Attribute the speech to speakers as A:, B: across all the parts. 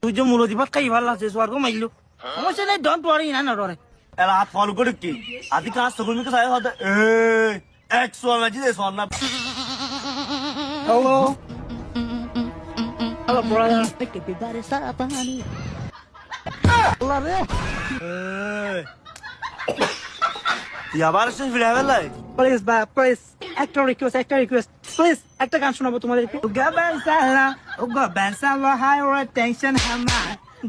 A: তুই যে মূল দিবাত খাই ভাল লাগছে স্বর্গ মাইলো সমস্যা নাই ডন্ট ওয়ারি না নরে
B: এলা হাত ফলো করে কি আদি কাজ তো করবি কোথায় হতে এক সোয়াল মাঝি দে সোয়াল না
A: হ্যালো হ্যালো ব্রাদার আল্লাহ রে
B: তুই আবার এসে ফিরে বেলায়
A: প্লিজ বা প্লিজ একটা রিকোয়েস্ট প্লিজ একটা গান শোনাবো তোমাদেরকে উগা বেনসালা হাই টেনশন হামা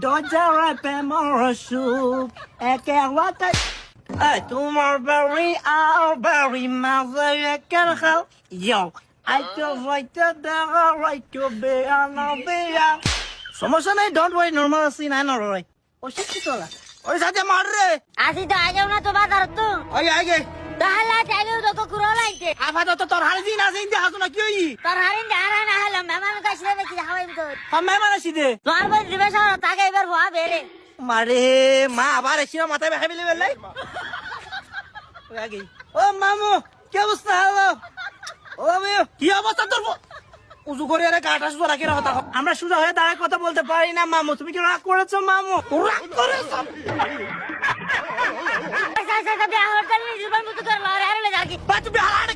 A: দরজা রাপে মরশুক একে ওয়াটা এই তোমার বাড়ি মাঝে একের খাও ইয়ো I just like to right to be on সমস্যা নাই ডোন্ট ওয়ারি নরমাল আছি না নরয় ও শিখছি তোরা ওই সাথে মার রে
C: আসি তো আগে না তো বাজার তো
A: ওই আগে
C: তাহলে চাইলে তো কুরো লাইতে
A: আপাতত তোর হাড়ি দিন আছে ইন্দে হাসু না কি হই
C: তোর হারিন দাঁড়া না হলো মেহমান কাছে দেখি হাওয়াই তো
A: হামে মানে সিদে
C: তোর বই দিবে সারা তাকে এবার হওয়া বেরে
A: মারে মা আবার এসে মাথায় বেহাই বিলে বেলাই ওই আগে ও মামু কি অবস্থা হলো ও আমি কি অবস্থা তোর উজু করে আরে কাটা সুজা রাখি কথা আমরা সুজা হয়ে দাঁড়ায় কথা বলতে পারি না মামু তুমি কি রাগ করেছো মামু রাগ করেছো
C: আচ্ছা বিয়া হওয়ার জন্য জীবন মতো করে লারে হারে লাগি
A: বাচ্চা বিহার